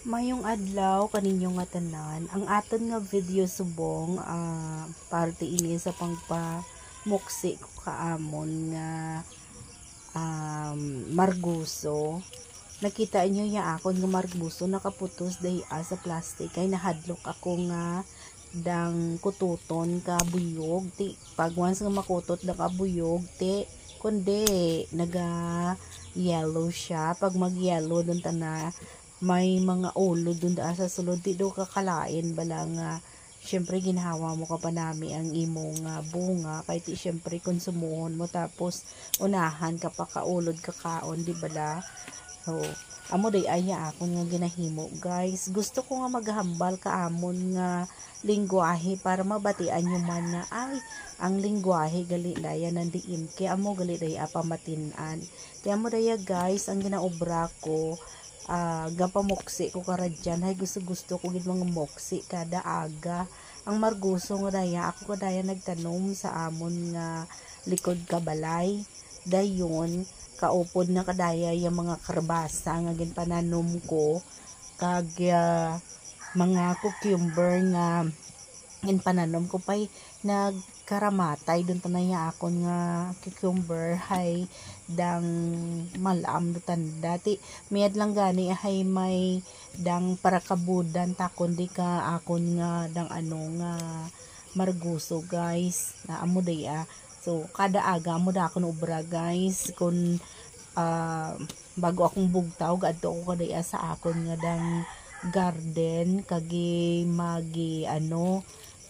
Mayong adlaw kaninyo nga tanan, ang aton nga video subong parte ini sa pangpamuksi ko kaamon nga marguso. Nakita nyo ya akon nga marguso nakaputos dahi sa plastic kay nahadlok ako nga dang kututon ka buyog ti pag once nga makutot na kabuyog ti kundi naga yellow siya. Pag mag yellow dun ta na may mga ulo dun da sa sulod di do kakalain bala nga syempre ginhawa mo ka pa nami ang imong bunga kay ti syempre konsumuhon mo tapos unahan ka pa kaulod kakaon di bala. So amo day aya ako nga ginahimo guys, gusto ko nga maghambal kaamon nga lingwahe para mabatian nyo man nga ay ang lingwahe gali daya nandiin kaya amo gali daya pamatinan kaya amo daya guys ang ginaobra ko gapamoksi ko karadyan hay gusto ko gid mga moksi kada aga ang marguso nga daya ako kadaya nagtanom sa amon nga likod kabalay dayon kaupod na kadaya yung mga karbasa nga ginpananom ko kag mga cucumber nga ginpananom ko pay nagkaramatay dun tanaya ako nga cucumber hay dang malam do tanda ti miyad lang gani hay may dang para kabudan takon di ka akon nga dang nga marguso guys na amo day so kada aga mo da akon obra guys kun bago akong bugtaw gadto ako kada sa akon nga dang garden kagi magi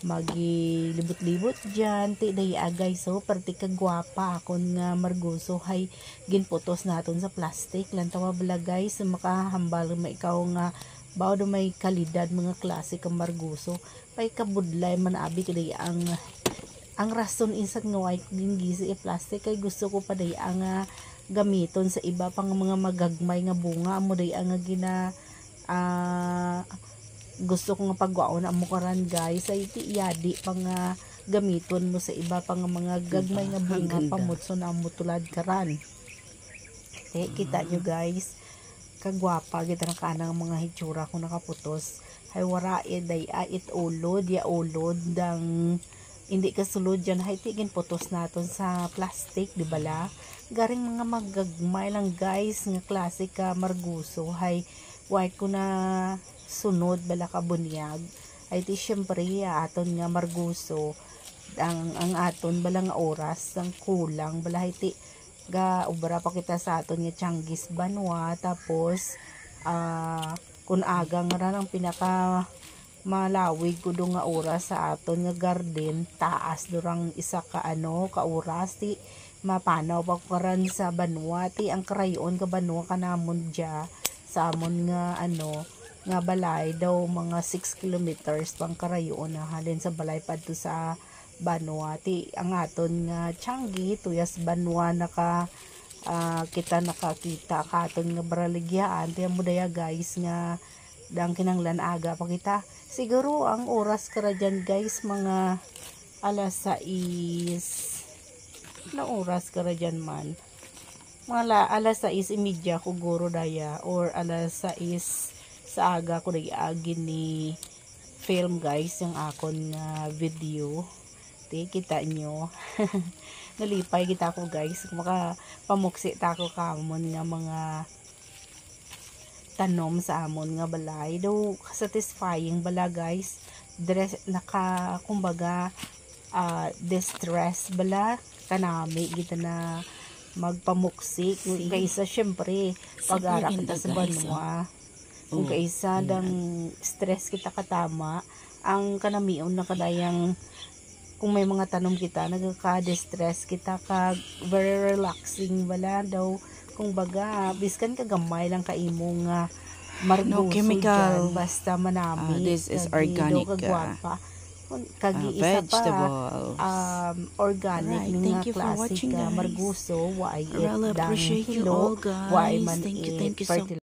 magi libot-libot dyan ti day guys so perti ka gwapa akon nga marguso hay ginputos naton sa plastic lang tawa bala guys makahambal ma ikaw nga bao do may kalidad mga klase ka marguso pay kabudlay man abi kaday ang rason insat nga white din gisi plastic kay gusto ko pa day ang gamiton sa iba pang mga magagmay nga bunga amo day ang gina gusto ko nga pagwaon na mo karan guys ay iti yadi pang gamiton mo sa iba pang mga gagmay nga bunga pamutso na mo tulad karan kita nyo guys kagwapa kita na kanang mga hitsura ko nakaputos hay wara day it ulod ya ulod dang hindi kasulod dyan hay tigin putos naton sa plastic di bala garing mga magagmay lang guys nga klase ka marguso hay white ko na sunod bala ka bunyag ay ti syempre aton nga marguso ang aton bala nga oras ang kulang bala ti ga ubra pa kita sa aton nga Tianguis Banwa tapos kun aga nga ang pinaka malawig ko do nga oras sa aton nga garden taas durang isa ka ka oras ti mapanaw pa karan sa Banwa ti ang karayon ka Banwa kanamon dia sa amon nga nga balay daw mga 6 kilometers pang karayon na halin sa balay padto sa Banwa ti ang aton nga Tianguis tuyas Banwa naka kita nakakita katon nga baraligyaan ti amo daya guys nga dang kinanglan aga pa kita siguro ang oras kara dyan guys mga alas 6 na oras kara dyan man mga alas 6:30 ko guro daya or alas 6 sa aga ko agi ni film guys yung akon video ti kita nyo nalipay kita ko guys maka pamuksi ta ko kamon nga mga tanom sa amon nga balay daw satisfying bala guys kumbaga distress bala kanami kita na magpamuksi kaysa syempre pag-ara kita sa Banwa kung kaysa dang stress kita katama ang kanamion na kadayang kung may mga tanom kita nagka-distress kita kag very relaxing bala daw kung baga biskan kagamay lang kaimong marguso no chemical dyan, basta manami this is organic kagi isa vegetables. Organic Right. nga Thank you for klase watching, ka guys. marguso I really appreciate you all, guys. why man Thank you so fertilizer